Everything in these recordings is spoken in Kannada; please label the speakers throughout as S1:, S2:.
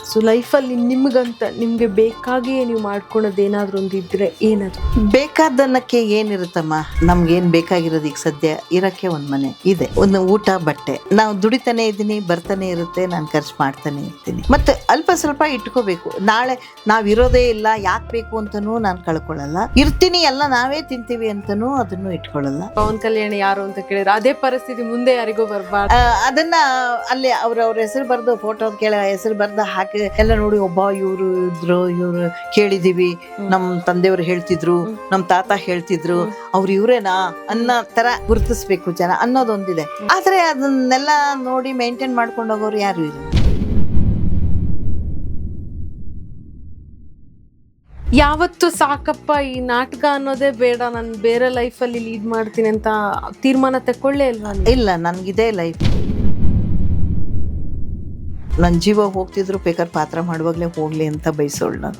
S1: ಸೊ ಲೈಫಲ್ಲಿ ನಿಮ್ಗಂತ ನಿಮಗೆ ಬೇಕಾಗಿಯೇ ನೀವು ಮಾಡ್ಕೊಳೋದು ಏನಾದರೂ ಒಂದು ಇದ್ರೆ ಏನದು?
S2: ಬೇಕಾದನ್ನಕ್ಕೆ ಏನಿರುತ್ತಮ್ಮ, ನಮ್ಗೇನ್ ಬೇಕಾಗಿರೋದು ಈಗ ಸದ್ಯ ಇರಕ್ಕೆ ಒಂದ್ ಮನೆ ಇದೆ, ಒಂದು ಊಟ ಬಟ್ಟೆ. ನಾವು ದುಡಿತಾನೆ ಇದ್ದೀನಿ, ಬರ್ತಾನೆ ಇರುತ್ತೆ, ನಾನು ಖರ್ಚು ಮಾಡ್ತಾನೆ ಇರ್ತೀನಿ. ಮತ್ತೆ ಅಲ್ಪ ಸ್ವಲ್ಪ ಇಟ್ಕೋಬೇಕು. ನಾಳೆ ನಾವಿರೋದೇ ಇಲ್ಲ, ಯಾಕೆ ಬೇಕು ಅಂತನೂ ನಾನು ಕಳ್ಕೊಳ್ಳಲ್ಲ. ಇರ್ತೀನಿ, ಎಲ್ಲ ನಾವೇ ತಿಂತೀವಿ ಅಂತನೂ ಅದನ್ನು ಇಟ್ಕೊಳ್ಳಲ್ಲ.
S1: ಪವನ್ ಕಲ್ಯಾಣ ಯಾರು ಅಂತ ಕೇಳಿದ್ರೆ ಅದೇ ಪರಿಸ್ಥಿತಿ ಮುಂದೆ ಯಾರಿಗೂ ಬರಬಾರ್ದು.
S2: ಅದನ್ನ ಅಲ್ಲಿ ಅವ್ರ ಹೆಸರು ಬರ್ದು, ಫೋಟೋ ಹೆಸರು ಬರ್ದು ಹಾಕಿ ಎಲ್ಲ ನೋಡಿ, ಒಬ್ಬ ಇವ್ರು ಇದ್ರು, ಇವ್ರು ಕೇಳಿದೀವಿ, ನಮ್ ತಂದೆಯವ್ರು ಹೇಳ್ತಿದ್ರು, ನಮ್ ತಾತ ಹೇಳ್ತಿದ್ರು, ಅವ್ರು ಇವ್ರೇನಾ ಅನ್ನೋ ತರ ಗುರುತಿಸ್ಬೇಕು ಜನ ಅನ್ನೋದೊಂದಿದೆ. ಆದ್ರೆ ಅದನ್ನೆಲ್ಲ ನೋಡಿ ಮೇಂಟೈನ್ ಮಾಡ್ಕೊಂಡು ಹೋಗೋರು ಯಾರು ಇಲ್ಲ.
S1: ಯಾವತ್ತು ಸಾಕಪ್ಪ ಈ ನಾಟಕ ಅನ್ನೋದೇ ಬೇಡ, ನಾನು ಬೇರೆ ಲೈಫಲ್ಲಿ ಲೀಡ್ ಮಾಡ್ತೀನಿ ಅಂತ ತೀರ್ಮಾನ ತಕೊಳ್ಳೇ ಇಲ್ವಾ?
S2: ಇಲ್ಲ, ನನ್ಗಿದೇ ಲೈಫ್. ನನ್ನ ಜೀವ ಹೋಗ್ತಿದ್ರು ಬೇಕಾದ್ರೆ ಪಾತ್ರ ಮಾಡುವಾಗಲೇ ಹೋಗ್ಲಿ ಅಂತ ಬಯಸೋಳು ನಾನು.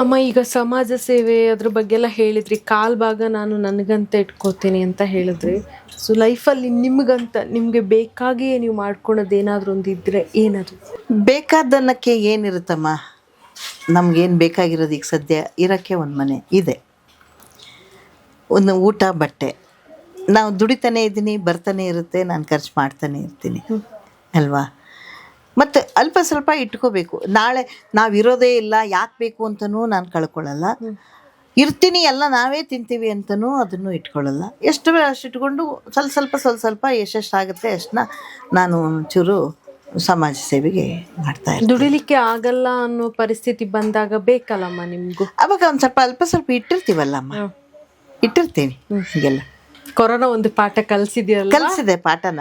S1: ಅಮ್ಮ, ಈಗ ಸಮಾಜ ಸೇವೆ ಅದ್ರ ಬಗ್ಗೆ ಎಲ್ಲ ಹೇಳಿದ್ರಿ, ಕಾಲ್ ಭಾಗ ನಾನು ನನಗಂತ ಇಟ್ಕೋತೀನಿ ಅಂತ ಹೇಳಿದ್ರಿ. ಸೊ ಲೈಫಲ್ಲಿ ನಿಮ್ಗಂತ ನಿಮಗೆ ಬೇಕಾಗಿಯೇ ನೀವು ಮಾಡ್ಕೊಳೋದು ಏನಾದರೂ ಒಂದು ಇದ್ರೆ ಏನದು?
S2: ಬೇಕಾದನ್ನಕ್ಕೆ ಏನಿರುತ್ತಮ್ಮ, ನಮ್ಗೇನು ಬೇಕಾಗಿರೋದು ಈಗ ಸದ್ಯ ಇರಕ್ಕೆ ಒಂದು ಮನೆ ಇದೆ, ಒಂದು ಊಟ ಬಟ್ಟೆ. ನಾವು ದುಡಿತಾನೆ ಇದ್ದೀನಿ, ಬರ್ತಾನೆ ಇರುತ್ತೆ, ನಾನು ಖರ್ಚು ಮಾಡ್ತಾನೆ ಇರ್ತೀನಿ ಅಲ್ವಾ. ಮತ್ತು ಅಲ್ಪ ಸ್ವಲ್ಪ ಇಟ್ಕೋಬೇಕು. ನಾಳೆ ನಾವಿರೋದೇ ಇಲ್ಲ, ಯಾಕೆ ಬೇಕು ಅಂತನೂ ನಾನು ಕಳ್ಕೊಳ್ಳಲ್ಲ. ಇರ್ತೀನಿ, ಎಲ್ಲ ನಾವೇ ತಿಂತೀವಿ ಅಂತನೂ ಅದನ್ನು ಇಟ್ಕೊಳ್ಳಲ್ಲ. ಎಷ್ಟು ಅಷ್ಟು ಇಟ್ಕೊಂಡು ಸ್ವಲ್ಪ ಸ್ವಲ್ಪ ಎಷ್ಟೆಷ್ಟಾಗುತ್ತೆ ಅಷ್ಟನ್ನ ನಾನು ಒಂಚೂರು ಸಮಾಜ ಸೇವೆಗೆ ಮಾಡ್ತಾ ಇರ್ತೀನಿ.
S1: ದುಡಿಲಿಕ್ಕೆ ಆಗಲ್ಲ ಅನ್ನೋ ಪರಿಸ್ಥಿತಿ ಬಂದಾಗ ಬೇಕಲ್ಲಮ್ಮ ನಿಮ್ಗೂ?
S2: ಅವಾಗ ಒಂದು ಸ್ವಲ್ಪ ಅಲ್ಪ ಸ್ವಲ್ಪ ಇಟ್ಟಿರ್ತೀವಲ್ಲಮ್ಮ, ಇಟ್ಟಿರ್ತೀನಿ. ಹೀಗೆಲ್ಲ
S1: ಕೊರೋನಾ ಒಂದು ಪಾಠ
S2: ಕಲಿಸಿದೆ ಪಾಠನ.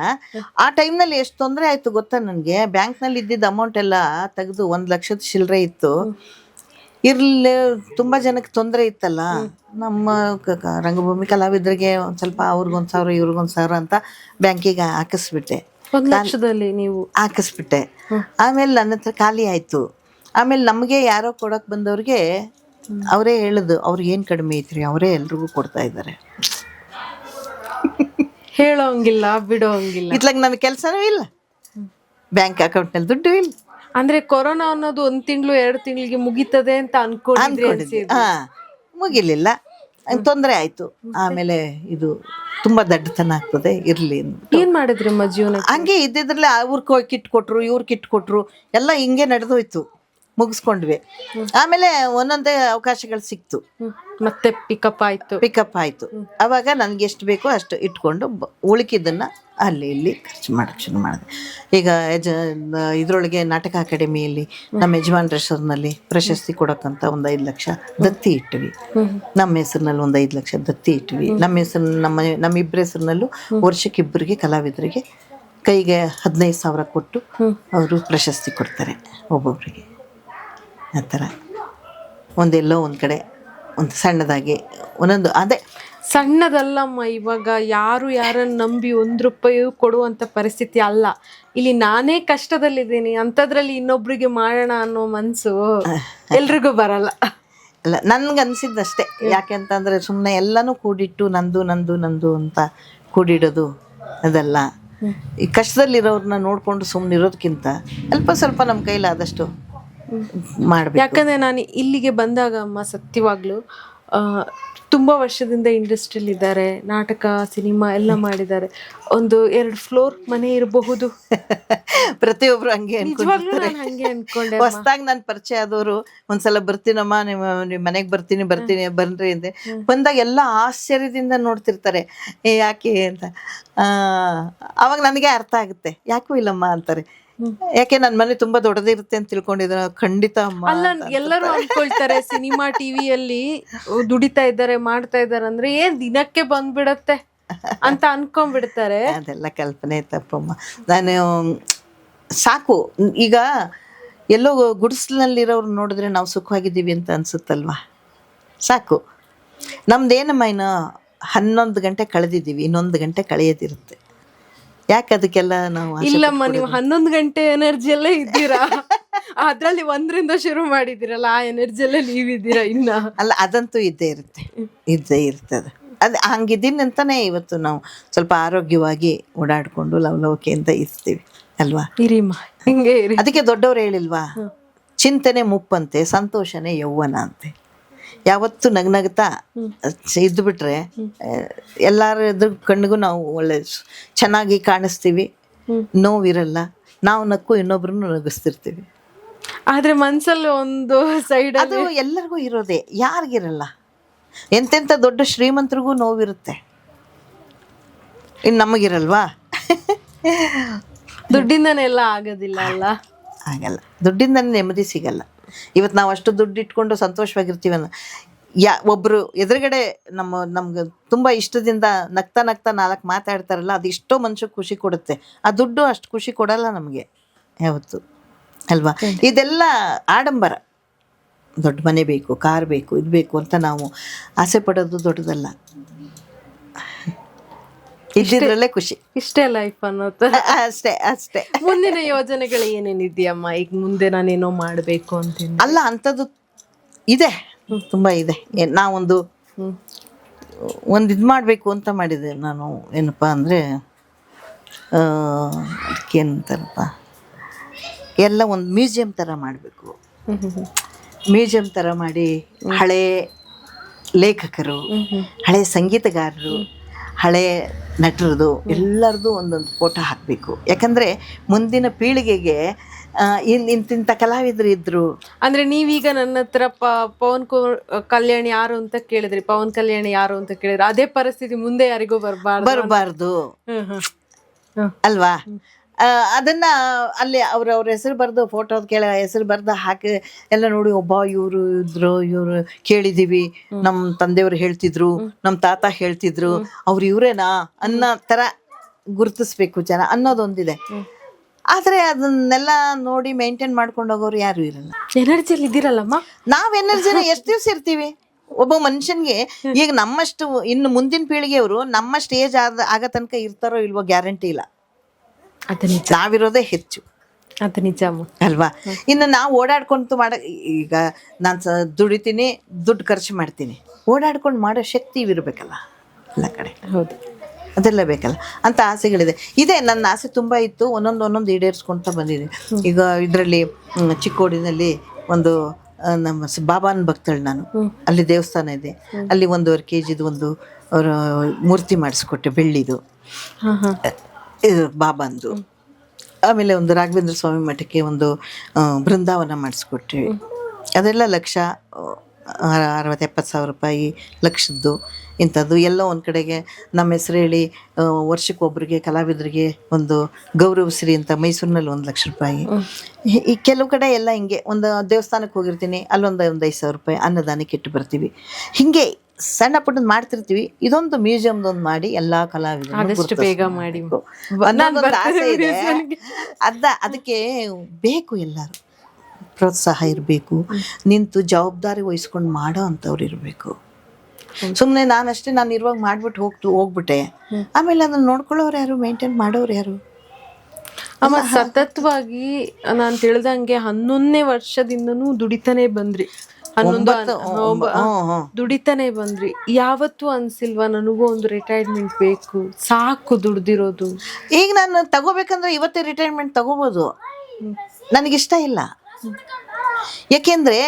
S2: ಆ ಟೈಮ್ನಲ್ಲಿ ಎಷ್ಟು ತೊಂದರೆ ಆಯಿತು ಗೊತ್ತಾ ನನಗೆ. ಬ್ಯಾಂಕ್ನಲ್ಲಿ ಇದ್ದಿದ್ದ ಅಮೌಂಟ್ ಎಲ್ಲ ತೆಗೆದು 1 ಲಕ್ಷದ ಚಿಲ್ಲರೆ ಇತ್ತು. ಇರಲಿ, ತುಂಬ ಜನಕ್ಕೆ ತೊಂದರೆ ಇತ್ತಲ್ಲ. ನಮ್ಮ ರಂಗಭೂಮಿ ಕಲಾವಿದರಿಗೆ ಒಂದು ಸ್ವಲ್ಪ ಅವ್ರಿಗೊಂದು 1000 ಇವ್ರಿಗೊಂದು 1000 ಅಂತ ಬ್ಯಾಂಕಿಗೆ ಹಾಕಿಸ್ಬಿಟ್ಟೆ.
S1: 1 ಲಕ್ಷದಲ್ಲಿ ನೀವು
S2: ಹಾಕಿಸ್ಬಿಟ್ಟೆ. ಆಮೇಲೆ ನನ್ನ ಹತ್ರ ಖಾಲಿ ಆಯಿತು. ಆಮೇಲೆ ನಮಗೆ ಯಾರೋ ಕೊಡೋಕೆ ಬಂದವ್ರಿಗೆ ಅವರೇ ಹೇಳೋದು, ಅವ್ರಿಗೆ ಏನು ಕಡಿಮೆ ಐತ್ರಿ, ಅವರೇ ಎಲ್ರಿಗೂ ಕೊಡ್ತಾ ಇದ್ದಾರೆ.
S1: ಹೇಳೋಂಗಿಲ್ಲ, ಬಿಡೋಂಗಿಲ್ಲ.
S2: ಇತ್ಲಾಗ ನನ್ನ ಕೆಲಸನೂ ಇಲ್ಲ, ಬ್ಯಾಂಕ್ ಅಕೌಂಟ್ನಲ್ಲಿ ದುಡ್ಡು ಇಲ್ಲ.
S1: ಅಂದ್ರೆ ಕೊರೋನಾ ಅನ್ನೋದು 1 ತಿಂಗಳು 2 ತಿಂಗಳಿಗೆ ಮುಗೀತದೆ ಅಂತ ಅನ್ಕೊಂಡಿದ್ದೆ.
S2: ಮುಗಿಲಿಲ್ಲ, ತೊಂದರೆ ಆಯ್ತು. ಆಮೇಲೆ ಇದು ತುಂಬಾ ದಡ್ಡತನ ಆಗ್ತದೆ, ಇರ್ಲಿ.
S1: ಏನ್ ಮಾಡಿದ್ರಮ್ಮ ಜೀವನ?
S2: ಹಂಗೆ ಇದ್ದಿದ್ರಲ್ಲೇ ಅವ್ರ ಕಿಟ್ ಕೊಟ್ರು, ಇವ್ರ ಕಿಟ್ ಕೊಟ್ರು, ಎಲ್ಲ ಹಿಂಗೆ ನಡೆದೋಯ್ತು. ಮುಗಿಸ್ಕೊಂಡ್ವಿ. ಆಮೇಲೆ ಒಂದೊಂದೇ ಅವಕಾಶಗಳು ಸಿಕ್ತು,
S1: ಮತ್ತೆ ಪಿಕಪ್ ಆಯ್ತು.
S2: ಅವಾಗ ನನಗೆ ಎಷ್ಟು ಬೇಕೋ ಅಷ್ಟು ಇಟ್ಕೊಂಡು ಉಳಿಕಿದ್ದನ್ನ ಅಲ್ಲಿ ಇಲ್ಲಿ ಖರ್ಚು ಮಾಡೋಕ್ಕೆ ಶುರು ಮಾಡಿದೆ. ಈಗ ಇದರೊಳಗೆ ನಾಟಕ ಅಕಾಡೆಮಿಯಲ್ಲಿ ನಮ್ಮ ಯಜಮಾನ್ರ ಹೆಸರಿನಲ್ಲಿ ಪ್ರಶಸ್ತಿ ಕೊಡೋಕ್ಕಂತ ಒಂದು 5 ಲಕ್ಷ ದತ್ತಿ ಇಟ್ವಿ. ನಮ್ಮ ಹೆಸರಿನಲ್ಲಿ ಒಂದು 5 ಲಕ್ಷ ದತ್ತಿ ಇಟ್ವಿ. ನಮ್ಮ ಹೆಸರು ನಮ್ಮಿಬ್ಬರ ಹೆಸರಿನಲ್ಲೂ ವರ್ಷಕ್ಕೆ ಇಬ್ಬರಿಗೆ ಕಲಾವಿದರಿಗೆ ಕೈಗೆ 15,000 ಕೊಟ್ಟು ಅವರು ಪ್ರಶಸ್ತಿ ಕೊಡ್ತಾರೆ ಒಬ್ಬೊಬ್ಬರಿಗೆ. ಆ ಥರ ಒಂದೆಲ್ಲೋ ಒಂದು ಕಡೆ ಒಂದು ಸಣ್ಣದಾಗಿ ಒಂದೊಂದು. ಅದೇ
S1: ಸಣ್ಣದಲ್ಲಮ್ಮ, ಇವಾಗ ಯಾರನ್ನ ನಂಬಿ 1 ರೂಪಾಯಿ ಕೊಡುವಂತ ಪರಿಸ್ಥಿತಿ ಅಲ್ಲ. ಇಲ್ಲಿ ನಾನೇ ಕಷ್ಟದಲ್ಲಿದ್ದೀನಿ, ಅಂಥದ್ರಲ್ಲಿ ಇನ್ನೊಬ್ರಿಗೆ ಮಾಡೋಣ ಅನ್ನೋ ಮನಸ್ಸು ಎಲ್ರಿಗೂ ಬರಲ್ಲ.
S2: ಅಲ್ಲ, ನನ್ಗನ್ಸಿದ್ದಷ್ಟೇ. ಯಾಕೆಂತಂದರೆ ಸುಮ್ಮನೆ ಎಲ್ಲನೂ ಕೂಡಿಟ್ಟು ನಂದು ಅಂತ ಕೂಡಿಡೋದು ಅದೆಲ್ಲ. ಈ ಕಷ್ಟದಲ್ಲಿರೋರನ್ನ ನೋಡಿಕೊಂಡು ಸುಮ್ಮನಿರೋದಕ್ಕಿಂತ ಅಲ್ಪ ಸ್ವಲ್ಪ ನಮ್ಮ ಕೈಲಾದಷ್ಟು ಮಾಡಬೇಕು.
S1: ಯಾಕಂದರೆ ನಾನು ಇಲ್ಲಿಗೆ ಬಂದಾಗ ಅಮ್ಮ, ಸತ್ಯವಾಗ್ಲೂ ತುಂಬ ವರ್ಷದಿಂದ ಇಂಡಸ್ಟ್ರಿಯಲ್ಲಿ ಇದ್ದಾರೆ, ನಾಟಕ ಸಿನಿಮಾ ಎಲ್ಲ ಮಾಡಿದ್ದಾರೆ. ಒಂದು 2 ಫ್ಲೋರ್ ಮನೆ ಇರಬಹುದು.
S2: ಪ್ರತಿಯೊಬ್ರು ಹಂಗೆ
S1: ಹಂಗೆ ಅನ್ಕೊಂಡೆ.
S2: ಹೊಸದಾಗಿ ನಾನು ಪರಿಚಯ ಆದವರು ಒಂದ್ಸಲ ಬರ್ತೀನಮ್ಮ, ನಿಮ್ಮ ಮನೆಗೆ ಬರ್ತೀನಿ ಬನ್ರಿ ಅಂದೆ. ಬಂದಾಗ ಎಲ್ಲ ಆಶ್ಚರ್ಯದಿಂದ ನೋಡ್ತಿರ್ತಾರೆ, ಯಾಕೆ ಅಂತ. ಅವಾಗ ನನಗೆ ಅರ್ಥ ಆಗುತ್ತೆ, ಯಾಕೂ ಇಲ್ಲಮ್ಮ ಅಂತಾರೆ. ಯಾಕೆ ನನ್ನ ಮನೆ ತುಂಬಾ ದೊಡ್ಡದಿರುತ್ತೆ ಅಂತ ತಿಳ್ಕೊಂಡಿದ್ರ? ಖಂಡಿತ ಅಮ್ಮ.
S1: ಅಲ್ಲ, ಎಲ್ಲರೂ ಅನ್ಕೊಳ್ತಾರೆ ಸಿನಿಮಾ ಟಿವಿಯಲ್ಲಿ ದುಡಿತಾ ಇದ್ದಾರೆ, ಮಾಡ್ತಾ ಇದ್ದಾರೆ ಅಂದ್ರೆ ಏನ್ ದಿನಕ್ಕೆ ಬಂದ್ಬಿಡತ್ತೆ ಅಂತ ಅನ್ಕೊಂಡ್ಬಿಡ್ತಾರೆ.
S2: ಅದೆಲ್ಲ ಕಲ್ಪನೆ ತಪ್ಪಮ್ಮ. ನಾನು ಸಾಕು, ಈಗ ಎಲ್ಲೋ ಗುಡಿಸ್ಲಿನಲ್ಲಿರೋರು ನೋಡಿದ್ರೆ ನಾವು ಸುಖವಾಗಿದ್ದೀವಿ ಅಂತ ಅನ್ಸುತ್ತಲ್ವಾ, ಸಾಕು. ನಮ್ದೇನಮ್ಮ, ಇನ್ನು 11 ಗಂಟೆ ಕಳೆದಿದ್ದೀವಿ, ಇನ್ನೊಂದು ಗಂಟೆ ಕಳೆಯೋದಿರುತ್ತೆ. ಯಾಕೆ ಅದಕ್ಕೆಲ್ಲ ನಾವು?
S1: ಇಲ್ಲಮ್ಮ, ನೀವು 11 ಗಂಟೆ ಎನರ್ಜಿ ಎಲ್ಲ ಇದ್ದೀರಾ. ಅದ್ರಲ್ಲಿ 1ರಿಂದ ಶುರು ಮಾಡಿದಿರಲ್ಲ, ಆ ಎನರ್ಜಿಯಲ್ಲೇ ನೀವಿದ್ದೀರಾ ಇನ್ನ.
S2: ಅಲ್ಲ, ಅದಂತೂ ಇದ್ದೇ ಇರ್ತದೆ. ಅದು ಹಂಗಿದ್ದೀನಿ ಅಂತಾನೆ ಇವತ್ತು ನಾವು ಸ್ವಲ್ಪ ಆರೋಗ್ಯವಾಗಿ ಓಡಾಡಿಕೊಂಡು ಲವಲವಿಕೆಯಿಂದ ಇರ್ತೀವಿ ಅಲ್ವಾ.
S1: ಇರಿಮ್ಮ, ಹಿಂಗೆ ಇರಿ.
S2: ಅದಕ್ಕೆ ದೊಡ್ಡವ್ರು ಹೇಳಿಲ್ವಾ, ಚಿಂತನೆ ಮುಪ್ಪಂತೆ ಸಂತೋಷನೇ ಯೌವನ ಅಂತೆ. ಯಾವತ್ತು ನಗ್ನಗ್ತಾ ಇದ್ದು ಬಿಟ್ರೆ ಎಲ್ಲರ ಎದುರು ಕಣ್ಣಿಗೂ ನಾವು ಒಳ್ಳೆ ಚೆನ್ನಾಗಿ ಕಾಣಿಸ್ತೀವಿ, ನೋವಿರಲ್ಲ, ನಾವು ನಕ್ಕು ಇನ್ನೊಬ್ರನ್ನು ನಗಿಸ್ತಿರ್ತೀವಿ.
S1: ಆದ್ರೆ ಮನ್ಸಲ್ಲಿ ಒಂದು ಸೈಡ್
S2: ಅದು ಎಲ್ಲರಿಗೂ ಇರೋದೆ, ಯಾರಿಗಿರಲ್ಲ. ಎಂತೆಂಥ ದೊಡ್ಡ ಶ್ರೀಮಂತರಿಗೂ ನೋವಿರುತ್ತೆ, ಇನ್ನು ನಮಗಿರಲ್ವಾ?
S1: ದುಡ್ಡಿಂದನೆಲ್ಲ ಆಗೋದಿಲ್ಲ ಅಲ್ಲ.
S2: ಆಗಲ್ಲ, ದುಡ್ಡಿಂದ ನೆಮ್ಮದಿ ಸಿಗಲ್ಲ. ಇವತ್ತು ನಾವು ಅಷ್ಟು ದುಡ್ಡು ಇಟ್ಕೊಂಡು ಸಂತೋಷವಾಗಿರ್ತೀವಲ್ಲ, ಒಬ್ಬರು ಎದುರುಗಡೆ ನಮ್ಗೆ ತುಂಬ ಇಷ್ಟದಿಂದ ನಗ್ತಾ 4 ಮಾತಾಡ್ತಾರಲ್ಲ, ಅದು ಎಷ್ಟೋ ಮನುಷ್ಯಕ್ಕೆ ಖುಷಿ ಕೊಡುತ್ತೆ. ಆ ದುಡ್ಡು ಅಷ್ಟು ಖುಷಿ ಕೊಡಲ್ಲ ನಮಗೆ ಯಾವತ್ತು ಅಲ್ವಾ. ಇದೆಲ್ಲ ಆಡಂಬರ. ದೊಡ್ಡ ಮನೆ ಬೇಕು, ಕಾರ್ ಬೇಕು, ಇದು ಬೇಕು ಅಂತ ನಾವು ಆಸೆ ಪಡೋದು ದೊಡ್ಡದಲ್ಲ. ಇದ್ದಿದ್ರಲ್ಲೇ ಖುಷಿ,
S1: ಇಷ್ಟೇ ಲೈಫ್ ಅನ್ನೋದು.
S2: ಅಷ್ಟೇ.
S1: ಮುಂದಿನ ಯೋಜನೆಗಳು ಏನೇನಿದೆಯಮ್ಮ? ಈಗ ಮುಂದೆ ನಾನೇನೋ ಮಾಡಬೇಕು ಅಂತೀನಿ.
S2: ಅಲ್ಲ, ಅಂಥದ್ದು ಇದೆ, ತುಂಬ ಇದೆ. ನಾವೊಂದು ಇದು ಮಾಡಬೇಕು ಅಂತ ಮಾಡಿದೆ ನಾನು. ಏನಪ್ಪ ಅಂದರೆ ಅದಕ್ಕೇನಂತಾರಪ್ಪ, ಎಲ್ಲ ಒಂದು ಮ್ಯೂಸಿಯಂ ಥರ ಮಾಡಬೇಕು. ಮ್ಯೂಸಿಯಂ ಥರ ಮಾಡಿ ಹಳೆ ಲೇಖಕರು, ಹಳೆ ಸಂಗೀತಗಾರರು, ಹಳೆ ನಟರದು ಎಲ್ಲರದು ಒಂದೊಂದು ಫೋಟೋ ಹಾಕಬೇಕು. ಯಾಕಂದರೆ ಮುಂದಿನ ಪೀಳಿಗೆಗೆ ಇಂತಿಂಥ ಕಲಾವಿದರು ಇದ್ರು.
S1: ಅಂದ್ರೆ ನೀವೀಗ ನನ್ನ ಹತ್ರ ಪವನ್ ಕಲ್ಯಾಣ್ ಯಾರು ಅಂತ ಕೇಳಿದ್ರಿ, ಪವನ್ ಕಲ್ಯಾಣ್ ಯಾರು ಅಂತ ಕೇಳಿದ್ರಿ, ಅದೇ ಪರಿಸ್ಥಿತಿ ಮುಂದೆ ಯಾರಿಗೂ
S2: ಬರಬಾರ್ದು ಅಲ್ವಾ. ಅದನ್ನ ಅಲ್ಲಿ ಅವ್ರ ಹೆಸರು ಬರೆದು ಫೋಟೋ ಹೆಸರು ಬರೆದು ಹಾಕಿ ಎಲ್ಲ ನೋಡಿ, ಒಬ್ಬ ಇವರು ಕೇಳಿದೀವಿ, ನಮ್ಮ ತಂದೆಯವರು ಹೇಳ್ತಿದ್ರು, ನಮ್ಮ ತಾತ ಹೇಳ್ತಿದ್ರು, ಅವ್ರು ಇವರೇನಾ ಅನ್ನೋ ಥರ ಗುರುತಿಸ್ಬೇಕು ಜನ ಅನ್ನೋದೊಂದಿದೆ. ಆದರೆ ಅದನ್ನೆಲ್ಲ ನೋಡಿ ಮೇಂಟೈನ್ ಮಾಡ್ಕೊಂಡು ಹೋಗೋರು ಯಾರು ಇರಲ್ಲ.
S1: ಎನರ್ಜಿಯಲ್ಲಿ ಇದ್ದೀರಲ್ಲಮ್ಮ.
S2: ನಾವು ಎನರ್ಜಿನ ಎಷ್ಟು ದಿವಸ ಇರ್ತೀವಿ? ಒಬ್ಬ ಮನುಷ್ಯನ್ಗೆ ಈಗ ನಮ್ಮಷ್ಟು ಇನ್ನು ಮುಂದಿನ ಪೀಳಿಗೆಯವರು ನಮ್ಮಷ್ಟು ಏಜ್ ಆಗ ತನಕ ಇರ್ತಾರೋ ಇಲ್ವೋ ಗ್ಯಾರಂಟಿ ಇಲ್ಲ. ನಾವಿರೋದೇ ಹೆಚ್ಚು,
S1: ಅದು ನಿಜ
S2: ಅಲ್ವಾ. ಇನ್ನು ನಾವು ಓಡಾಡ್ಕೊಂತು ಈಗ ನಾನು ದುಡಿತೀನಿ, ದುಡ್ಡು ಖರ್ಚು ಮಾಡ್ತೀನಿ, ಓಡಾಡ್ಕೊಂಡು ಮಾಡೋ ಶಕ್ತಿ ಇರಬೇಕಲ್ಲ ಎಲ್ಲ ಕಡೆ.
S1: ಹೌದು,
S2: ಅದೆಲ್ಲ ಬೇಕಲ್ಲ ಅಂತ ಆಸೆಗಳಿದೆ. ನನ್ನ ಆಸೆ ತುಂಬ ಇತ್ತು, ಒಂದೊಂದು ಈಡೇರಿಸ್ಕೊಳ್ತಾ ಬಂದಿದೆ. ಈಗ ಇದರಲ್ಲಿ ಚಿಕ್ಕೋಡಿನಲ್ಲಿ ಒಂದು ನಮ್ಮ ಬಾಬಾನ ಭಕ್ತಳು ನಾನು. ಅಲ್ಲಿ ದೇವಸ್ಥಾನ ಇದೆ, ಅಲ್ಲಿ 1.5 kg ಒಂದು ಅವರ ಮೂರ್ತಿ ಮಾಡಿಸ್ಕೊಟ್ಟೆ, ಬೆಳ್ಳಿದು, ಇದು ಬಾಬಾಂದು. ಆಮೇಲೆ ಒಂದು ರಾಘವೇಂದ್ರ ಸ್ವಾಮಿ ಮಠಕ್ಕೆ ಒಂದು ಬೃಂದಾವನ ಮಾಡಿಸ್ಕೊಟ್ವಿ. ಅದೆಲ್ಲ ಲಕ್ಷ 60-70 ಸಾವಿರ ರೂಪಾಯಿ ಲಕ್ಷದ್ದು ಇಂಥದ್ದು ಎಲ್ಲ ಒಂದು ಕಡೆಗೆ ನಮ್ಮ ಹೆಸರು ಹೇಳಿ ವರ್ಷಕ್ಕೊಬ್ಬರಿಗೆ ಕಲಾವಿದರಿಗೆ ಒಂದು ಗೌರವಶ್ರೀ ಅಂತ ಮೈಸೂರಿನಲ್ಲಿ 1 ಲಕ್ಷ ರೂಪಾಯಿ. ಈ ಕೆಲವು ಕಡೆ ಎಲ್ಲ ಹಿಂಗೆ ಒಂದು ದೇವಸ್ಥಾನಕ್ಕೆ ಹೋಗಿರ್ತೀನಿ, ಅಲ್ಲೊಂದು 5,000 ರೂಪಾಯಿ ಅನ್ನದಾನಕ್ಕೆ ಇಟ್ಟು ಬರ್ತೀವಿ. ಹಿಂಗೆ ಸಣ್ಣ ಪುಟ್ಟದ್ದು ಮಾಡ್ತಿರ್ತೀವಿ. ಇದೊಂದು ಮ್ಯೂಸಿಯಮ್ದೊಂದು ಮಾಡಿ ಎಲ್ಲ ಕಲಾವಿದರು
S1: ಬೇಗ ಮಾಡಿ
S2: ಆಸೆ ಇದೆ. ಅದಕ್ಕೆ ಬೇಕು, ಎಲ್ಲರೂ ಪ್ರೋತ್ಸಾಹ ಇರಬೇಕು, ನಿಂತು ಜವಾಬ್ದಾರಿ ವಹಿಸ್ಕೊಂಡು ಮಾಡೋ ಅಂಥವ್ರು ಇರಬೇಕು. ಸುಮ್ಮನೆ ನಾನು ಇರುವಾಗ ಮಾಡ್ಬಿಟ್ಟು ಹೋಗ್ಬಿಟ್ಟೆ, ಆಮೇಲೆ ಅದನ್ನ ನೋಡ್ಕೊಳ್ಳೋರು ಯಾರು, ಮೇಂಟೈನ್ ಮಾಡೋರು ಯಾರು?
S1: ಅಮ್ಮ ಸತತವಾಗಿ ನಾನು ತಿಳಿದಂಗೆ 11ನೇ ವರ್ಷದಿಂದನೂ ದುಡಿತಾನೆ ಬಂದ್ರಿ. 11 ದುಡಿತಾನೆ ಬಂದ್ರಿ. ಯಾವತ್ತೂ ಅನ್ಸಿಲ್ವಾ ನನಗೂ ಒಂದು ರಿಟೈರ್ಮೆಂಟ್ ಬೇಕು, ಸಾಕು ದುಡ್ದಿರೋದು?
S2: ಈಗ ನಾನು ತಗೋಬೇಕಂದ್ರೆ ಇವತ್ತೇ ರಿಟೈರ್ಮೆಂಟ್ ತಗೋಬೋದು, ನನಗಿಷ್ಟ ಇಲ್ಲ. ಯಾಕೆಂದ್ರೆ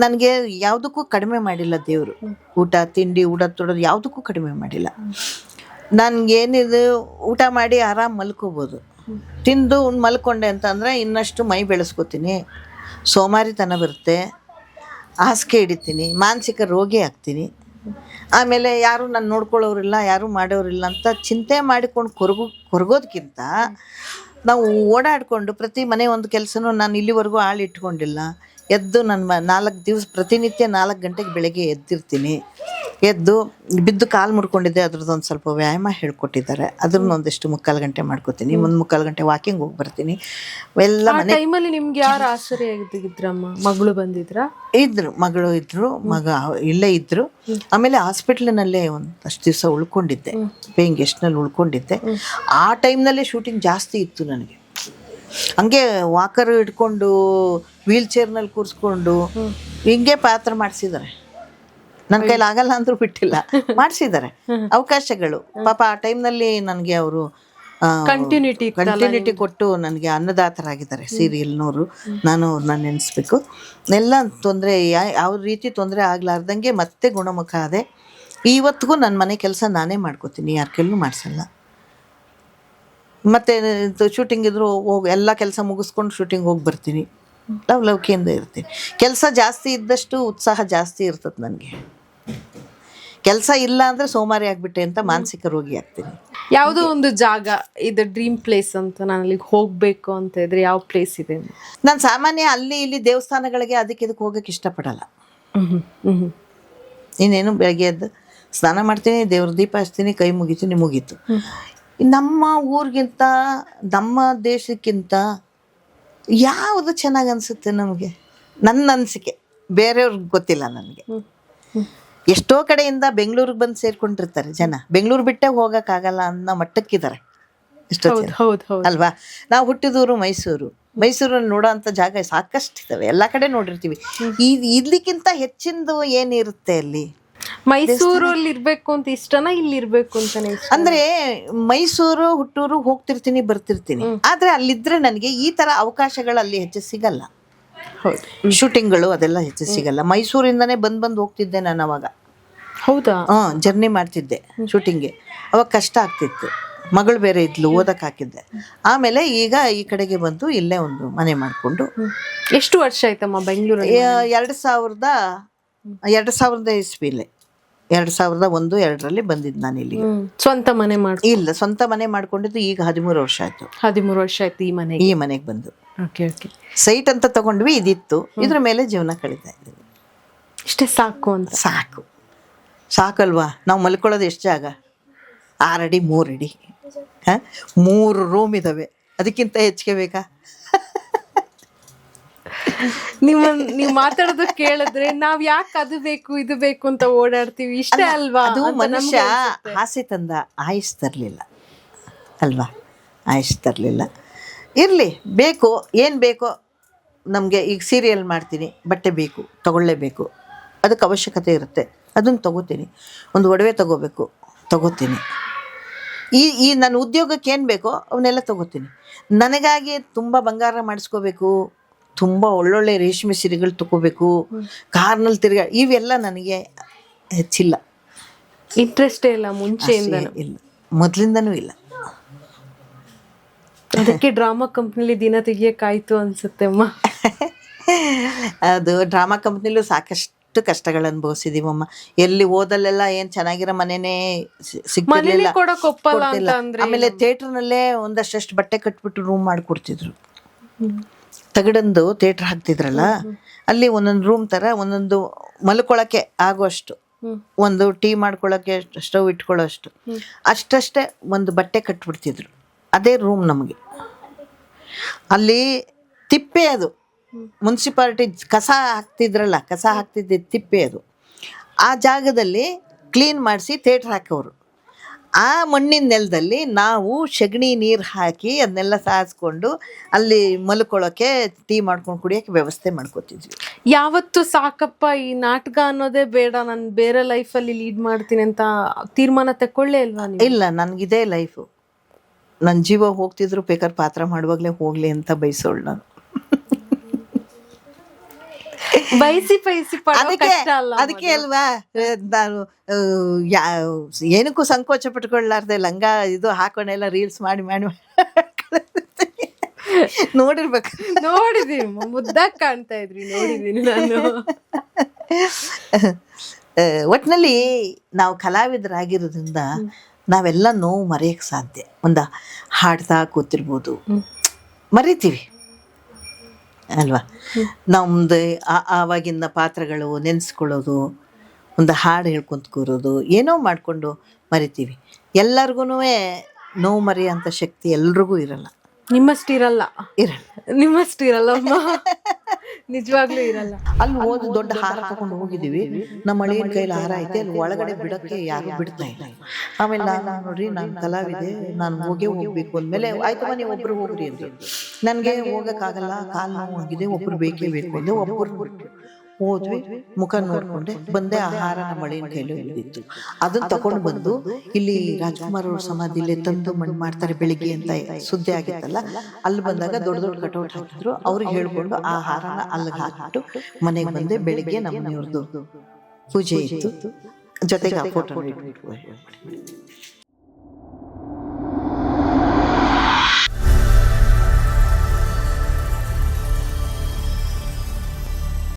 S2: ನನಗೆ ಯಾವುದಕ್ಕೂ ಕಡಿಮೆ ಮಾಡಿಲ್ಲ ದೇವರು. ಊಟ ತಿಂಡಿ ತೊಡೋದು ಯಾವುದಕ್ಕೂ ಕಡಿಮೆ ಮಾಡಿಲ್ಲ. ನನಗೇನಿದು ಊಟ ಮಾಡಿ ಆರಾಮ್ ಮಲ್ಕೋಬೋದು, ತಿಂದು ಮಲ್ಕೊಂಡೆ ಅಂತಂದರೆ ಇನ್ನಷ್ಟು ಮೈ ಬೆಳೆಸ್ಕೊತೀನಿ, ಸೋಮಾರಿತನ ಬರುತ್ತೆ, ಹಾಸಿಗೆ ಹಿಡಿತೀನಿ, ಮಾನಸಿಕ ರೋಗಿ ಆಗ್ತೀನಿ. ಆಮೇಲೆ ಯಾರು ನಾನು ನೋಡ್ಕೊಳ್ಳೋರಿಲ್ಲ, ಯಾರು ಮಾಡೋರಿಲ್ಲ ಅಂತ ಚಿಂತೆ ಮಾಡಿಕೊಂಡು ಕೊರಗೋದಕ್ಕಿಂತ ನಾವು ಓಡಾಡಿಕೊಂಡು ಪ್ರತಿ ಮನೆ ಒಂದು ಕೆಲಸನೂ ನಾನು ಇಲ್ಲಿವರೆಗೂ ಇಟ್ಕೊಂಡಿಲ್ಲ. ಎದ್ದು ನನ್ನ 4 ದಿವಸ ಪ್ರತಿನಿತ್ಯ 4 ಗಂಟೆಗೆ ಬೆಳಗ್ಗೆ ಎದ್ದಿರ್ತೀನಿ. ಎದ್ದು ಬಿದ್ದು ಕಾಲು ಮುರ್ಕೊಂಡಿದ್ದೆ, ಅದ್ರದ್ದೊಂದು ಸ್ವಲ್ಪ ವ್ಯಾಯಾಮ ಹೇಳ್ಕೊಟ್ಟಿದ್ದಾರೆ, ಅದನ್ನ ಒಂದಿಷ್ಟು 3/4 ಗಂಟೆ ಮಾಡ್ಕೋತೀನಿ. 3/4 ಗಂಟೆ ವಾಕಿಂಗ್ ಹೋಗಿ ಬರ್ತೀನಿ. ಎಲ್ಲ ಮನೆ
S1: ಟೈಮಲ್ಲಿ ನಿಮ್ಗೆ ಯಾರು ಆಶ್ಚರ್ಯ ಆಗಿದ್ರಮ್ಮ? ಮಗಳು ಬಂದಿದ್ರಾ?
S2: ಮಗಳು ಇದ್ರು, ಮಗ ಇಲ್ಲೇ ಇದ್ರು. ಆಮೇಲೆ ಹಾಸ್ಪಿಟ್ಲಿನಲ್ಲೇ ಒಂದಷ್ಟು ದಿವಸ ಉಳ್ಕೊಂಡಿದ್ದೆ, ಪೇಯಿಂಗ್ ಗೆಸ್ಟ್ನಲ್ಲಿ ಉಳ್ಕೊಂಡಿದ್ದೆ. ಆ ಟೈಮ್ನಲ್ಲೇ ಶೂಟಿಂಗ್ ಜಾಸ್ತಿ ಇತ್ತು ನನಗೆ. ಹಂಗೆ ವಾಕರ್ ಹಿಡ್ಕೊಂಡು ವೀಲ್ ಚೇರ್ನಲ್ಲಿ ಕೂರಿಸ್ಕೊಂಡು ಹಿಂಗೆ ಪಾತ್ರ ಮಾಡಿಸಿದ್ದಾರೆ. ನನ್ನ ಕೈಲಿ ಆಗಲ್ಲ ಅಂದ್ರೂ ಬಿಟ್ಟಿಲ್ಲ, ಮಾಡಿಸಿದ್ದಾರೆ. ಅವಕಾಶಗಳು ಪಾಪ ಆ ಟೈಮ್ನಲ್ಲಿ ನನಗೆ ಅವರು ಕಂಟಿನ್ಯೂಟಿ ಕೊಟ್ಟು ನನಗೆ ಅನ್ನದಾತರಾಗಿದ್ದಾರೆ ಸೀರಿಯಲ್ನವರು. ನಾನು ಅವ್ರನ್ನ ನೆನೆಸ್ಬೇಕು. ಎಲ್ಲ ತೊಂದರೆ ಯಾವ ರೀತಿ ತೊಂದರೆ ಆಗ್ಲಾರ್ದಂಗೆ ಮತ್ತೆ ಗುಣಮುಖ ಆದೆ. ಇವತ್ತಿಗೂ ನನ್ನ ಮನೆ ಕೆಲಸ ನಾನೇ ಮಾಡ್ಕೋತೀನಿ, ಯಾರ ಕೈಲೂ ಮಾಡಿಸಲ್ಲ. ಮತ್ತು ಶೂಟಿಂಗ್ ಇದ್ರೂ ಎಲ್ಲ ಕೆಲಸ ಮುಗಿಸ್ಕೊಂಡು ಶೂಟಿಂಗ್ ಹೋಗಿ ಬರ್ತೀನಿ. ಲವ್ಕಿಯಿಂದ ಇರ್ತೀನಿ. ಕೆಲಸ ಜಾಸ್ತಿ ಇದ್ದಷ್ಟು ಉತ್ಸಾಹ ಜಾಸ್ತಿ ಇರ್ತದೆ ನನಗೆ. ಕೆಲಸ ಇಲ್ಲ ಅಂದರೆ ಸೋಮಾರಿ ಆಗಿಬಿಟ್ಟೆ ಅಂತ ಮಾನಸಿಕ ರೋಗಿ ಆಗ್ತೀನಿ.
S1: ಯಾವುದೋ ಒಂದು ಜಾಗ ಇದು ಡ್ರೀಮ್ ಪ್ಲೇಸ್ ಅಂತ, ನಾನು ಅಲ್ಲಿಗೆ ಹೋಗಬೇಕು ಅಂತ ಇದ್ರೆ ಯಾವ ಪ್ಲೇಸ್ ಇದೆ?
S2: ನಾನು ಸಾಮಾನ್ಯ ಅಲ್ಲಿ ಇಲ್ಲಿ ದೇವಸ್ಥಾನಗಳಿಗೆ ಅದಕ್ಕೆ ಇದಕ್ಕೆ ಹೋಗೋಕ್ಕೆ ಇಷ್ಟಪಡಲ್ಲ. ಇನ್ನೇನು ಬೆಳಗ್ಗೆ ಎದ್ದು ಸ್ನಾನ ಮಾಡ್ತೀನಿ, ದೇವ್ರ ದೀಪ ಹಚ್ತೀನಿ, ಕೈ ಮುಗಿತೀನಿ, ಮುಗೀತು. ನಮ್ಮ ಊರಿಗಿಂತ ನಮ್ಮ ದೇಶಕ್ಕಿಂತ ಯಾವುದು ಚೆನ್ನಾಗಿ ಅನಿಸುತ್ತೆ ನಮಗೆ, ನನ್ನ ಅನಿಸಿಕೆ. ಬೇರೆಯವ್ರಿಗೆ ಗೊತ್ತಿಲ್ಲ ನನಗೆ. ಎಷ್ಟೋ ಕಡೆಯಿಂದ ಬೆಂಗಳೂರಿಗೆ ಬಂದು ಸೇರ್ಕೊಂಡಿರ್ತಾರೆ ಜನ. ಬೆಂಗಳೂರು ಬಿಟ್ಟೆ ಹೋಗೋಕ್ಕಾಗಲ್ಲ ಅನ್ನೋ ಮಟ್ಟಕ್ಕಿದ್ದಾರೆ ಎಷ್ಟೋ ಜನ, ಅಲ್ವಾ? ನಾವು ಹುಟ್ಟಿದೂರು ಮೈಸೂರಲ್ಲಿ ನೋಡೋ ಅಂಥ ಜಾಗ ಸಾಕಷ್ಟು ಇದ್ದಾವೆ, ಎಲ್ಲ ಕಡೆ ನೋಡಿರ್ತೀವಿ. ಇದ್ಲಿಕ್ಕಿಂತ ಹೆಚ್ಚಿಂದು ಏನಿರುತ್ತೆ ಅಲ್ಲಿ?
S1: ಮೈಸೂರಲ್ಲಿ ಇರ್ಬೇಕು ಅಂತ ಇಷ್ಟನಾ, ಇಲ್ಲಿ ಇರ್ಬೇಕು ಅಂತಾನೆ?
S2: ಅಂದ್ರೆ ಮೈಸೂರು ಹುಟ್ಟೂರು ಹೋಗ್ತಿರ್ತೀನಿ ಬರ್ತಿರ್ತೀನಿ, ಆದ್ರೆ ಅಲ್ಲಿದ್ರೆ ನನಗೆ ಈ ತರ ಅವಕಾಶಗಳು ಅಲ್ಲಿ ಹೆಚ್ಚು ಸಿಗಲ್ಲ. ಶೂಟಿಂಗ್ಗಳು ಅದೆಲ್ಲ ಹೆಚ್ಚು ಸಿಗಲ್ಲ. ಮೈಸೂರಿಂದಾನೇ ಬಂದು ಹೋಗ್ತಿದ್ದೆ ನಾನು ಅವಾಗ.
S1: ಹೌದಾ?
S2: ಜರ್ನಿ ಮಾಡ್ತಿದ್ದೆ ಶೂಟಿಂಗ್ಗೆ. ಅವಾಗ ಕಷ್ಟ ಆಗ್ತಿತ್ತು, ಮಗಳು ಬೇರೆ ಇದ್ಲು, ಓದಕ್ಕೆ ಹಾಕಿದ್ದೆ. ಆಮೇಲೆ ಈಗ ಈ ಕಡೆಗೆ ಬಂದು ಇಲ್ಲೇ ಒಂದು ಮನೆ ಮಾಡಿಕೊಂಡು.
S1: ಎಷ್ಟು ವರ್ಷ ಆಯ್ತಮ್ಮ ಬೆಂಗಳೂರು?
S2: 2000 ಇಸ್ವಿಲೆ 2001-2 ಬಂದಿದ್ದು ನಾನು ಇಲ್ಲಿ.
S1: ಸ್ವಂತ ಮನೆ ಮಾಡಿ? ಇಲ್ಲ, ಸ್ವಂತ
S2: ಮನೆ ಮಾಡ್ಕೊಂಡಿದ್ದು ಈಗ 13 ವರ್ಷ ಆಯ್ತು.
S1: 13 ವರ್ಷ ಆಯ್ತು ಈ
S2: ಮನೆಗೆ ಬಂದು. ಸೈಟ್ ಅಂತ ತಗೊಂಡ್ವಿ, ಇದಿತ್ತು, ಇದ್ರ ಮೇಲೆ ಜೀವನ ಕಳೀತಾ ಇದ್ದೀವಿ.
S1: ಇಷ್ಟೇ ಸಾಕು ಅಂತ?
S2: ಸಾಕಲ್ವಾ? ನಾವು ಮಲ್ಕೊಳ್ಳೋದು ಎಷ್ಟು ಜಾಗ? 6 ಅಡಿ 3 ಅಡಿ, 3 ರೂಮ್ ಇದಾವೆ, ಅದಕ್ಕಿಂತ ಹೆಚ್ಚಿಗೆ ಬೇಕಾ?
S1: ನೀವು ಮಾತಾಡೋದು ಕೇಳಿದ್ರೆ ನಾವ್ ಯಾಕೆ ಅದು ಬೇಕು ಇದು ಬೇಕು ಅಂತ ಓಡಾಡ್ತೀವಿ, ಇಷ್ಟೇ ಅಲ್ವಾ?
S2: ಅದು ಮನುಷ್ಯ ಆಸೆ ತಂದ ಆಯುಷ್ ತರಲಿಲ್ಲ ಅಲ್ವಾ? ಆಯುಷ್ ತರಲಿಲ್ಲ. ಇರಲಿ, ಬೇಕು, ಏನು ಬೇಕೋ ನಮಗೆ. ಈಗ ಸೀರಿಯಲ್ ಮಾಡ್ತೀನಿ, ಬಟ್ಟೆ ಬೇಕು, ತಗೊಳ್ಳೇಬೇಕು, ಅದಕ್ಕೆ ಅವಶ್ಯಕತೆ ಇರುತ್ತೆ, ಅದನ್ನು ತಗೋತೀನಿ. ಒಂದು ಒಡವೆ ತಗೋತೀನಿ. ಈ ನನ್ನ ಉದ್ಯೋಗಕ್ಕೆ ಏನು ಬೇಕೋ ಅವನ್ನೆಲ್ಲ ತಗೋತೀನಿ. ನನಗಾಗಿ ತುಂಬ ಬಂಗಾರ ಮಾಡಿಸ್ಕೋಬೇಕು, ತುಂಬ ಒಳ್ಳೊಳ್ಳೆ ರೇಷ್ಮೆ ಸೀರೆಗಳು ತಗೋಬೇಕು, ಕಾರ್ನಲ್ಲಿ ಇವೆಲ್ಲ ನನಗೆ ಹೆಚ್ಚಿಲ್ಲ,
S1: ಇಂಟ್ರೆಸ್ಟೇ ಇಲ್ಲ. ಮುಂಚೆಯಿಂದ
S2: ಇಲ್ಲ, ಮೊದಲಿಂದನೂ ಇಲ್ಲ.
S1: ಅದಕ್ಕೆ ಡ್ರಾಮಾ ಕಂಪ್ನಿಲಿ ದಿನ ತೆಗಿಯೋಕ್ಕಾಯ್ತು ಅನ್ಸುತ್ತೆ ಅಮ್ಮ.
S2: ಅದು ಡ್ರಾಮಾ ಕಂಪ್ನಿಲೂ ಸಾಕಷ್ಟು ಕಷ್ಟಗಳು ಅನುಭವಿಸಿದೀವಮ್ಮ. ಎಲ್ಲಿ ಓದಲ್ಲೆಲ್ಲ ಏನು ಚೆನ್ನಾಗಿರೋ ಮನೆನೇ ಸಿಗ್ತಿರ್ಲಿಲ್ಲ. ಆಮೇಲೆ ಥಿಯೇಟ್ರ್ನಲ್ಲೇ ಒಂದಷ್ಟು ಬಟ್ಟೆ ಕಟ್ಬಿಟ್ಟು ರೂಮ್ ಮಾಡಿಕೊಡ್ತಿದ್ರು. ತಗಡಂದು ಥಿಯೇಟ್ರ್ ಹಾಕ್ತಿದ್ರಲ್ಲ, ಅಲ್ಲಿ ಒಂದೊಂದು ರೂಮ್ ಥರ, ಒಂದೊಂದು ಮಲ್ಕೊಳ್ಳೋಕ್ಕೆ ಆಗೋಷ್ಟು, ಒಂದು ಟೀ ಮಾಡ್ಕೊಳ್ಳೋಕ್ಕೆ ಸ್ಟವ್ ಇಟ್ಕೊಳ್ಳೋ ಅಷ್ಟಷ್ಟೇ ಒಂದು ಬಟ್ಟೆ ಕಟ್ಬಿಡ್ತಿದ್ರು. ಅದೇ ರೂಮ್ ನಮಗೆ. ಅಲ್ಲಿ ತಿಪ್ಪೆ, ಅದು ಮುನ್ಸಿಪಾಲಿಟಿ ಕಸ ಹಾಕ್ತಿದ್ದ ತಿಪ್ಪೆ. ಅದು ಆ ಜಾಗದಲ್ಲಿ ಕ್ಲೀನ್ ಮಾಡಿಸಿ ಥಿಯೇಟ್ರ್ ಹಾಕೋರು. ಆ ಮಣ್ಣಿನ ನೆಲದಲ್ಲಿ ನಾವು ಸಗಣಿ ನೀರು ಹಾಕಿ ಅದನ್ನೆಲ್ಲ ಸಾರಿಸ್ಕೊಂಡು ಅಲ್ಲಿ ಮಲ್ಕೊಳ್ಳೋಕ್ಕೆ, ಟೀ ಮಾಡ್ಕೊಂಡು ಕುಡಿಯೋಕ್ಕೆ ವ್ಯವಸ್ಥೆ ಮಾಡ್ಕೋತಿದ್ವಿ.
S1: ಯಾವತ್ತು ಸಾಕಪ್ಪ ಈ ನಾಟಕ ಅನ್ನೋದೇ ಬೇಡ, ನಾನು ಬೇರೆ ಲೈಫಲ್ಲಿ ಲೀಡ್ ಮಾಡ್ತೀನಿ ಅಂತ ತೀರ್ಮಾನ ತಗೊಳ್ಳೇ ಇಲ್ವಾ?
S2: ಇಲ್ಲ, ನನಗಿದೇ ಲೈಫು. ನನ್ನ ಜೀವ ಹೋಗ್ತಿದ್ರು ಬೇಕಾದ್ರೆ ಪಾತ್ರ ಮಾಡುವಾಗಲೇ ಹೋಗಲಿ ಅಂತ ಬಯಸೋಳು ನಾನು. ಅದಕ್ಕೆ ಅಲ್ವಾ ನಾನು ಏನಕ್ಕೂ ಸಂಕೋಚ ಪಟ್ಕೊಳ್ಳಾರ್ದೆ ಲಂಗ ಇದು ಹಾಕೊಂಡೆಲ್ಲ ರೀಲ್ಸ್ ಮಾಡಿ ನೋಡಿರ್ಬೇಕು.
S1: ನೋಡಿದೀನಿ, ಮುದ್ದಾಗಿ ಕಾಣ್ತಾ ಇದ್ರಿ, ನೋಡಿದೀನಿ ನಾನು.
S2: ಒಟ್ಟಿನಲ್ಲಿ ನಾವು ಕಲಾವಿದರಾಗಿರೋದ್ರಿಂದ ನಾವೆಲ್ಲ ನೋವು ಮರೆಯೋಕ್ಕೆ ಸಾಧ್ಯ. ಒಂದು ಹಾಡ್ತಾ ಕೂತಿರ್ಬೋದು, ಮರಿತೀವಿ ಅಲ್ವಾ? ನಮ್ಮದು ಆವಾಗಿನ ಪಾತ್ರಗಳು ನೆನೆಸ್ಕೊಳ್ಳೋದು, ಒಂದು ಹಾಡು ಹೇಳ್ಕೊಂತ ಕೂರೋದು, ಏನೋ ಮಾಡಿಕೊಂಡು ಮರಿತೀವಿ. ಎಲ್ಲರಿಗೂ ನೋವು ಮರೆಯೋಂಥ ಶಕ್ತಿ ಎಲ್ರಿಗೂ ಇರಲ್ಲ.
S1: ನಿಮ್ಮಷ್ಟಿರಲ್ಲ.
S2: ಇರಲ್ಲಮ್ಮ.
S1: ನಿಜವಾಗ್ಲೂ ಇರಲ್ಲ.
S2: ಅಲ್ಲಿ ಹೋದ್ ದೊಡ್ಡ ಹಾರ ತಗೊಂಡು ಹೋಗಿದ್ದೀವಿ, ನಮ್ಮ ಅಳಿಯನ ಕೈಲಿ ಹಾರ ಐತೆ, ಅಲ್ಲಿ ಒಳಗಡೆ ಬಿಡಕ್ಕೆ ಯಾರು ಬಿಡ್ತಾ ಇಲ್ಲ. ಆಮೇಲೆ ನಾನು ನೋಡ್ರಿ ನಾನು ಕಲಾವಿದೆ, ನಾನು ಹೋಗ್ಬೇಕು ಅಂದಮೇಲೆ ಆಯ್ತಮ್ಮ ನೀವು ಒಬ್ರು ಹೋಗ್ರಿ ಅಂದ್ರು. ನನಗೆ ಹೋಗಕ್ಕಾಗಲ್ಲ, ಕಾಲು ನೋವು ಆಗಿದೆ, ಒಬ್ರು ಬೇಕೇ ಬೇಕು ಅಂದ್ರೆ ಒಬ್ಬರು ಹೋದ್ವಿ. ಮುಖ ನೋಡ್ಕೊಂಡೆ ಬಂದೆ. ಆಹಾರ ನಮ್ಮ ಅಳಿಯನ ಕೈಲಿ ಇದ್ದಿತ್ತು, ಅದನ್ನ ತಗೊಂಡು ಬಂದು ಇಲ್ಲಿ ರಾಜ್ಕುಮಾರ್ ಅವ್ರ ಸಮಾಧಿಲಿ ತಂದು ಮಣ್ಣು ಮಾಡ್ತಾರೆ ಬೆಳಿಗ್ಗೆ ಅಂತ ಸುದ್ದಿ ಆಗಿತ್ತಲ್ಲ, ಅಲ್ಲಿ ಬಂದಾಗ ದೊಡ್ಡ ದೊಡ್ಡ ಕಟೌಟ್ ಹಾಕಿದ್ರು. ಅವ್ರಿಗೆ ಹೇಳ್ಕೊಂಡು ಆ ಹಾರನ ಅಲ್ಲಿಗೆ ಹಾಕಿಬಿಟ್ಟು ಮನೆಗೆ ಬಂದೆ. ಬೆಳಿಗ್ಗೆ ನಮ್ಮ ಇವ್ರದ್ದು ಪೂಜೆ ಇತ್ತು, ಜೊತೆಗೆ ಆ ಫೋಟೋ ಇಟ್ಬಿಟ್ಟು